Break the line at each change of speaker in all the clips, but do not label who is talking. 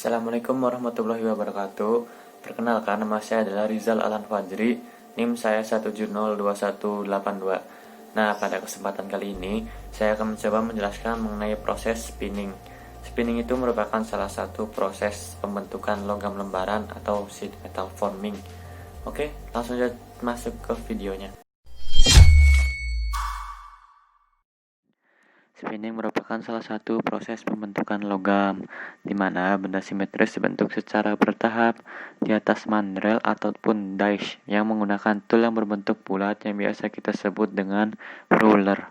Assalamualaikum warahmatullahi wabarakatuh. Perkenalkan, nama saya adalah Rizal Alan Fajri, NIM saya 1702182. Nah, pada kesempatan kali ini, saya akan mencoba menjelaskan mengenai proses spinning. Spinning itu merupakan salah satu proses pembentukan logam lembaran atau sheet metal forming. Oke, langsung saja masuk ke videonya. Spinning merupakan salah satu proses pembentukan logam, di mana benda simetris dibentuk secara bertahap di atas mandrel ataupun dies yang menggunakan tool yang berbentuk bulat yang biasa kita sebut dengan ruler.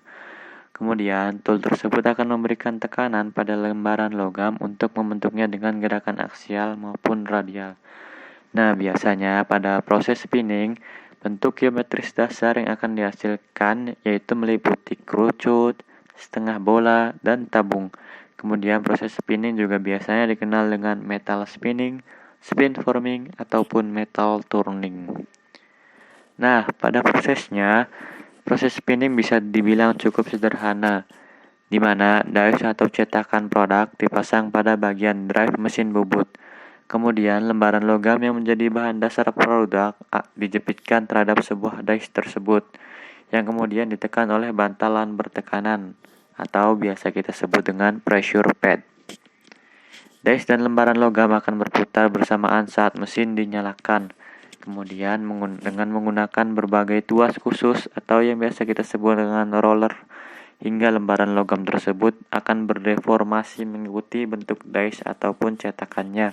Kemudian, tool tersebut akan memberikan tekanan pada lembaran logam untuk membentuknya dengan gerakan aksial maupun radial. Nah, biasanya pada proses spinning, bentuk geometris dasar yang akan dihasilkan yaitu meliputi kerucut, setengah bola, dan tabung. Kemudian proses spinning juga biasanya dikenal dengan metal spinning, spin forming, ataupun metal turning. Nah, pada prosesnya, proses spinning bisa dibilang cukup sederhana, di mana dies atau cetakan produk dipasang pada bagian drive mesin bubut. Kemudian, lembaran logam yang menjadi bahan dasar produk dijepitkan terhadap sebuah dies tersebut, yang kemudian ditekan oleh bantalan bertekanan, atau biasa kita sebut dengan pressure pad. Dies dan lembaran logam akan berputar bersamaan saat mesin dinyalakan. Kemudian, dengan menggunakan berbagai tuas khusus atau yang biasa kita sebut dengan roller, hingga lembaran logam tersebut akan berdeformasi mengikuti bentuk dies ataupun cetakannya.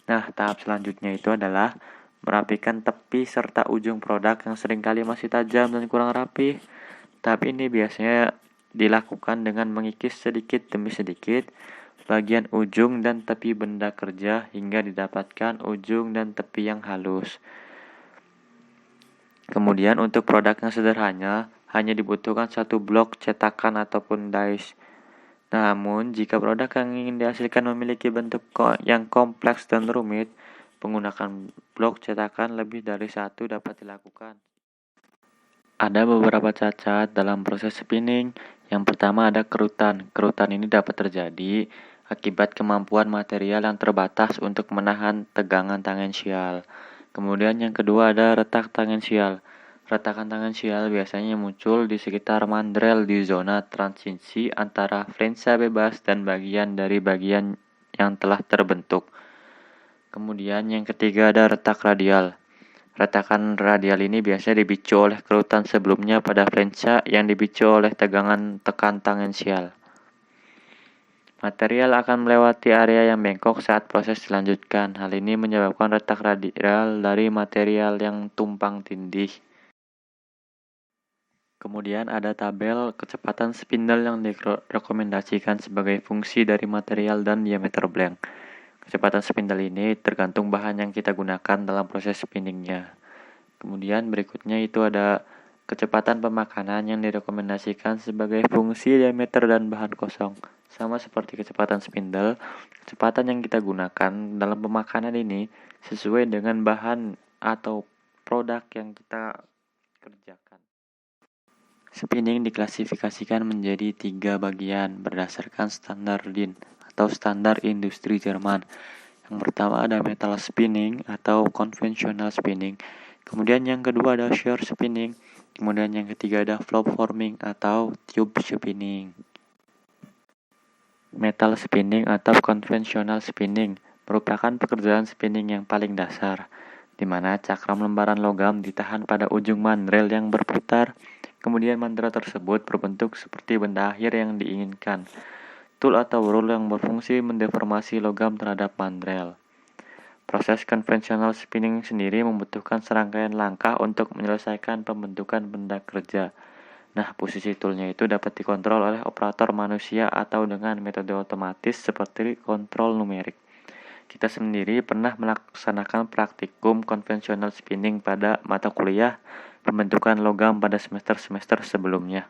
Nah, tahap selanjutnya itu adalah merapikan tepi serta ujung produk yang seringkali masih tajam dan kurang rapi. Tahap ini biasanya dilakukan dengan mengikis sedikit demi sedikit bagian ujung dan tepi benda kerja hingga didapatkan ujung dan tepi yang halus. Kemudian untuk produk yang sederhana, hanya dibutuhkan satu blok cetakan ataupun dies. Namun, jika produk yang ingin dihasilkan memiliki bentuk yang kompleks dan rumit, menggunakan blok cetakan lebih dari satu dapat dilakukan. Ada beberapa cacat dalam proses spinning. Yang pertama ada kerutan. Kerutan ini dapat terjadi akibat kemampuan material yang terbatas untuk menahan tegangan tangensial. Kemudian yang kedua ada retak tangensial. Retakan tangensial biasanya muncul di sekitar mandrel di zona transisi antara flensa bebas dan bagian dari bagian yang telah terbentuk. Kemudian yang ketiga ada retak radial. Retakan radial ini biasanya dipicu oleh kerutan sebelumnya pada flensa yang dipicu oleh tekan tangensial. Material akan melewati area yang bengkok saat proses dilanjutkan. Hal ini menyebabkan retak radial dari material yang tumpang tindih. Kemudian ada tabel kecepatan spindle yang direkomendasikan sebagai fungsi dari material dan diameter blank. Kecepatan spindle ini tergantung bahan yang kita gunakan dalam proses spinningnya. Kemudian berikutnya itu ada kecepatan pemakanan yang direkomendasikan sebagai fungsi diameter dan bahan kosong. Sama seperti kecepatan spindle, kecepatan yang kita gunakan dalam pemakanan ini sesuai dengan bahan atau produk yang kita kerjakan. Spinning diklasifikasikan menjadi 3 bagian berdasarkan standar DIN atau standar industri Jerman. Yang pertama ada metal spinning atau conventional spinning. Kemudian yang kedua ada shear spinning. Kemudian yang ketiga ada flow forming atau tube spinning. Metal spinning atau conventional spinning merupakan pekerjaan spinning yang paling dasar, di mana cakram lembaran logam ditahan pada ujung mandrel yang berputar. Kemudian mandrel tersebut berbentuk seperti benda akhir yang diinginkan. Tool atau rule yang berfungsi mendeformasi logam terhadap mandrel. Proses konvensional spinning sendiri membutuhkan serangkaian langkah untuk menyelesaikan pembentukan benda kerja. Nah, posisi toolnya itu dapat dikontrol oleh operator manusia atau dengan metode otomatis seperti kontrol numerik. Kita sendiri pernah melaksanakan praktikum konvensional spinning pada mata kuliah pembentukan logam pada semester-semester sebelumnya.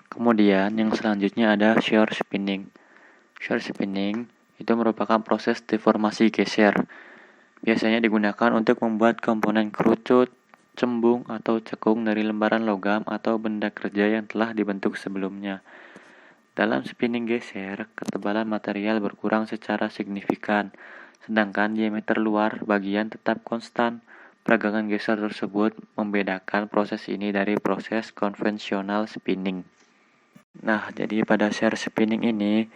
Kemudian yang selanjutnya ada shear spinning. Shear spinning itu merupakan proses deformasi geser. Biasanya digunakan untuk membuat komponen kerucut, cembung, atau cekung dari lembaran logam atau benda kerja yang telah dibentuk sebelumnya. Dalam spinning geser, ketebalan material berkurang secara signifikan, sedangkan diameter luar bagian tetap konstan. Peragangan geser tersebut membedakan proses ini dari proses konvensional spinning. Nah, jadi pada shear spinning ini,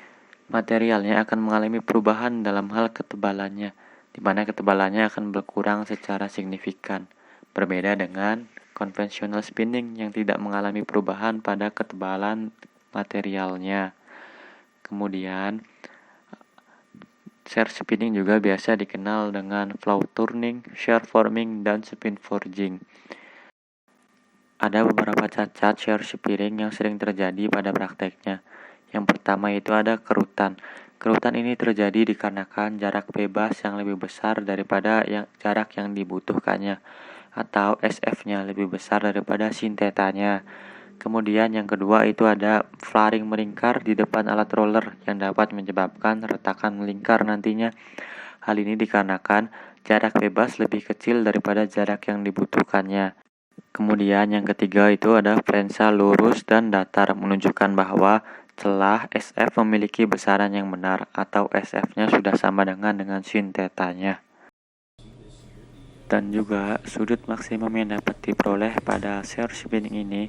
materialnya akan mengalami perubahan dalam hal ketebalannya, di mana ketebalannya akan berkurang secara signifikan. Berbeda dengan konvensional spinning yang tidak mengalami perubahan pada ketebalan materialnya. Kemudian, shear spinning juga biasa dikenal dengan flow turning, shear forming, dan spin forging. Ada beberapa cacat shear spinning yang sering terjadi pada prakteknya. Yang pertama itu ada kerutan. Kerutan ini terjadi dikarenakan jarak bebas yang lebih besar daripada jarak yang dibutuhkannya, atau SF-nya lebih besar daripada sin theta-nya. Kemudian yang kedua itu ada flaring melingkar di depan alat roller yang dapat menyebabkan retakan melingkar nantinya. Hal ini dikarenakan jarak bebas lebih kecil daripada jarak yang dibutuhkannya. Kemudian yang ketiga itu ada prensa lurus dan datar, menunjukkan bahwa celah SF memiliki besaran yang benar atau SF-nya sudah sama dengan sin theta-nya. Dan juga sudut maksimum yang dapat diperoleh pada shear spinning ini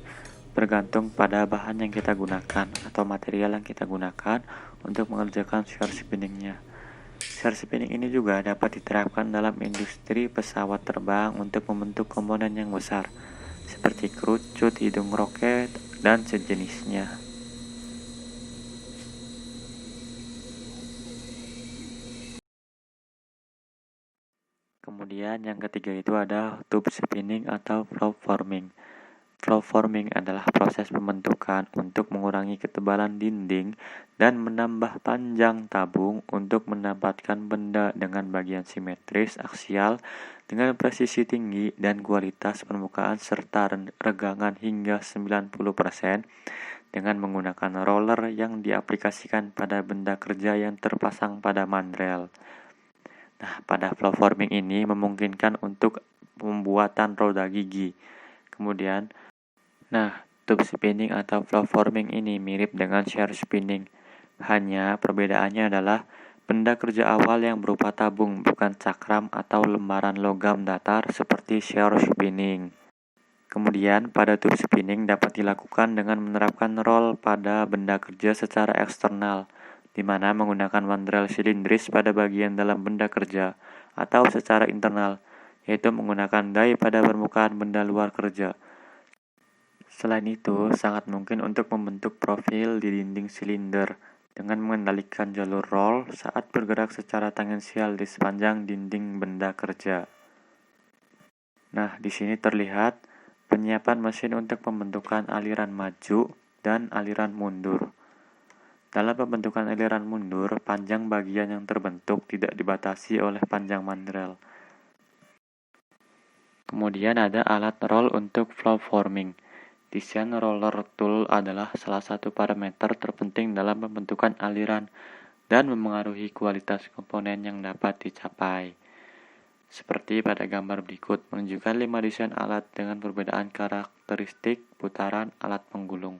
bergantung pada bahan yang kita gunakan atau material yang kita gunakan untuk mengerjakan shear spinningnya. Shear spinning ini juga dapat diterapkan dalam industri pesawat terbang untuk membentuk komponen yang besar, seperti kerucut hidung roket dan sejenisnya. Kemudian yang ketiga itu ada tube spinning atau flow forming. Flow forming adalah proses pembentukan untuk mengurangi ketebalan dinding dan menambah panjang tabung untuk mendapatkan benda dengan bagian simetris aksial dengan presisi tinggi dan kualitas permukaan serta regangan hingga 90% dengan menggunakan roller yang diaplikasikan pada benda kerja yang terpasang pada mandrel. Nah, pada flow forming ini memungkinkan untuk pembuatan roda gigi. Kemudian, tube spinning atau flow forming ini mirip dengan shear spinning. Hanya perbedaannya adalah benda kerja awal yang berupa tabung, bukan cakram atau lembaran logam datar seperti shear spinning. Kemudian, pada tube spinning dapat dilakukan dengan menerapkan roll pada benda kerja secara eksternal, di mana menggunakan mandrel silindris pada bagian dalam benda kerja, atau secara internal, yaitu menggunakan die pada permukaan benda luar kerja. Selain itu, sangat mungkin untuk membentuk profil di dinding silinder dengan mengendalikan jalur roll saat bergerak secara tangensial di sepanjang dinding benda kerja. Nah, di sini terlihat penyiapan mesin untuk pembentukan aliran maju dan aliran mundur. Dalam pembentukan aliran mundur, panjang bagian yang terbentuk tidak dibatasi oleh panjang mandrel. Kemudian ada alat roll untuk flow forming. Desain roller tool adalah salah satu parameter terpenting dalam pembentukan aliran dan memengaruhi kualitas komponen yang dapat dicapai. Seperti pada gambar berikut, menunjukkan 5 desain alat dengan perbedaan karakteristik putaran alat penggulung.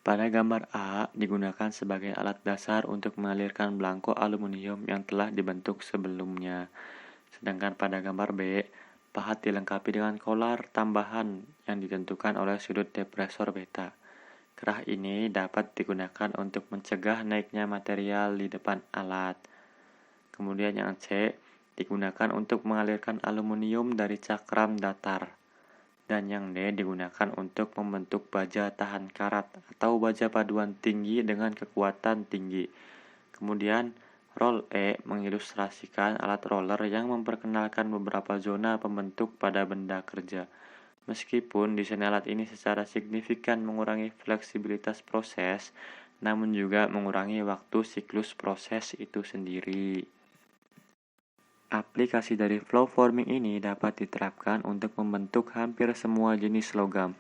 Pada gambar A, digunakan sebagai alat dasar untuk mengalirkan belangko aluminium yang telah dibentuk sebelumnya. Sedangkan pada gambar B, pahat dilengkapi dengan kolar tambahan yang ditentukan oleh sudut depresor beta. Kerah ini dapat digunakan untuk mencegah naiknya material di depan alat. Kemudian yang C, digunakan untuk mengalirkan aluminium dari cakram datar. Dan yang D digunakan untuk membentuk baja tahan karat atau baja paduan tinggi dengan kekuatan tinggi. Kemudian roll E mengilustrasikan alat roller yang memperkenalkan beberapa zona pembentuk pada benda kerja. Meskipun desain alat ini secara signifikan mengurangi fleksibilitas proses, namun juga mengurangi waktu siklus proses itu sendiri. Aplikasi dari flow forming ini dapat diterapkan untuk membentuk hampir semua jenis logam.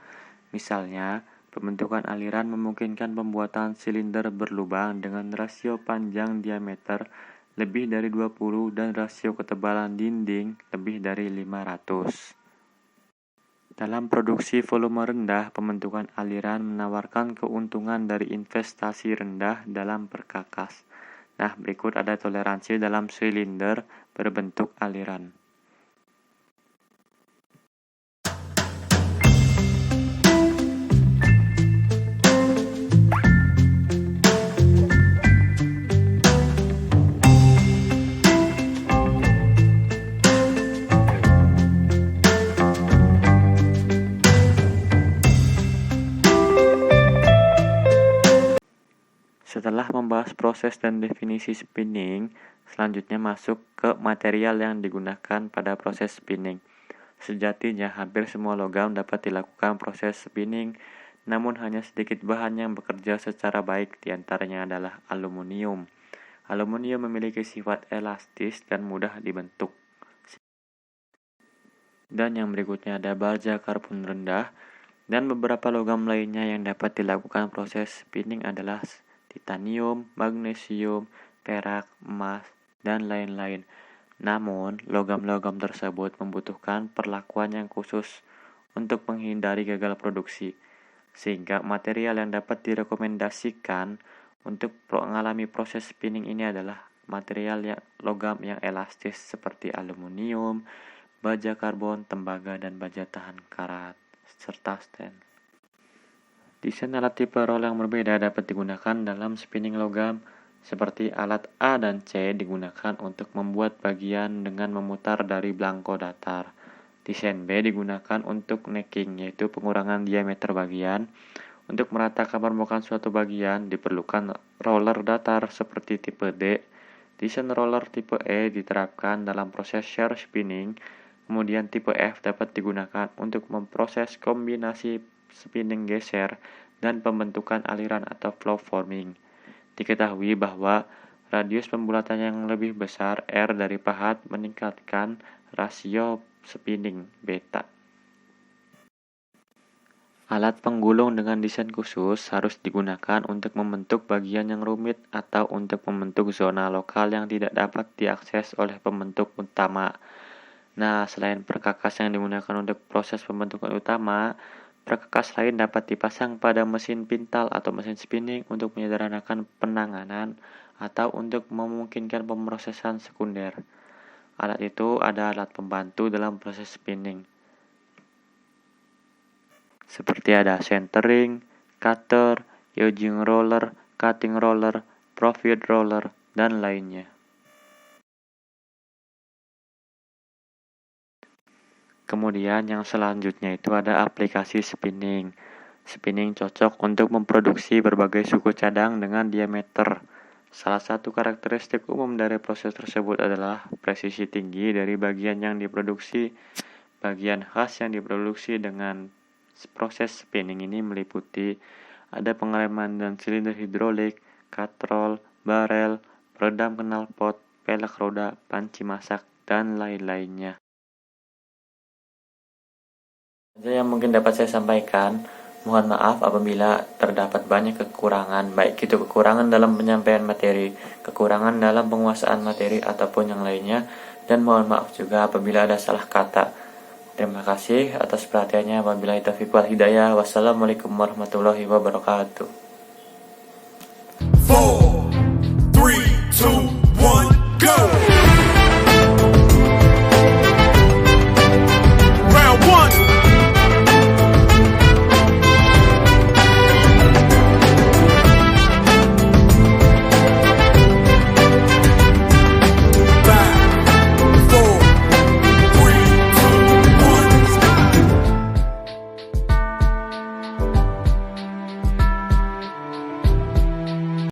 Misalnya, pembentukan aliran memungkinkan pembuatan silinder berlubang dengan rasio panjang diameter lebih dari 20 dan rasio ketebalan dinding lebih dari 500. Dalam produksi volume rendah, pembentukan aliran menawarkan keuntungan dari investasi rendah dalam perkakas. Nah, berikut ada toleransi dalam silinder berbentuk aliran. Setelah membahas proses dan definisi spinning, selanjutnya masuk ke material yang digunakan pada proses spinning. Sejatinya, hampir semua logam dapat dilakukan proses spinning, namun hanya sedikit bahan yang bekerja secara baik, diantaranya adalah aluminium. Aluminium memiliki sifat elastis dan mudah dibentuk. Dan yang berikutnya ada baja karbon rendah, dan beberapa logam lainnya yang dapat dilakukan proses spinning adalah titanium, magnesium, perak, emas, dan lain-lain. Namun, logam-logam tersebut membutuhkan perlakuan yang khusus untuk menghindari gagal produksi, sehingga material yang dapat direkomendasikan untuk mengalami proses spinning ini adalah material logam yang elastis seperti aluminium, baja karbon, tembaga, dan baja tahan karat, serta stainless. Desain alat tipe roll yang berbeda dapat digunakan dalam spinning logam, seperti alat A dan C digunakan untuk membuat bagian dengan memutar dari belangko datar. Desain B digunakan untuk necking, yaitu pengurangan diameter bagian. Untuk meratakan permukaan suatu bagian, diperlukan roller datar seperti tipe D. Desain roller tipe E diterapkan dalam proses shear spinning. Kemudian tipe F dapat digunakan untuk memproses kombinasi spinning geser dan pembentukan aliran atau flow forming. Diketahui bahwa radius pembulatan yang lebih besar R dari pahat meningkatkan rasio spinning beta. Alat penggulung dengan desain khusus harus digunakan untuk membentuk bagian yang rumit atau untuk membentuk zona lokal yang tidak dapat diakses oleh pembentuk utama. Nah, selain perkakas yang digunakan untuk proses pembentukan utama, perkakas lain dapat dipasang pada mesin pintal atau mesin spinning untuk menyederhanakan penanganan atau untuk memungkinkan pemrosesan sekunder. Alat itu ada alat pembantu dalam proses spinning, seperti ada centering, cutter, edging roller, cutting roller, profit roller, dan lainnya. Kemudian yang selanjutnya itu ada aplikasi spinning. Spinning cocok untuk memproduksi berbagai suku cadang dengan diameter. Salah satu karakteristik umum dari proses tersebut adalah presisi tinggi dari bagian yang diproduksi. Bagian khas yang diproduksi dengan proses spinning ini meliputi ada pengereman dan silinder hidrolik, katrol, barel, peredam knalpot, pelek roda, panci masak, dan lain-lainnya. Saja yang mungkin dapat saya sampaikan. Mohon maaf apabila terdapat banyak kekurangan, baik itu kekurangan dalam penyampaian materi, kekurangan dalam penguasaan materi, ataupun yang lainnya. Dan mohon maaf juga apabila ada salah kata. Terima kasih atas perhatiannya. Wabillahi taufiq wal hidayah. Wassalamualaikum warahmatullahi wabarakatuh.
4, 3, 2, 1, go!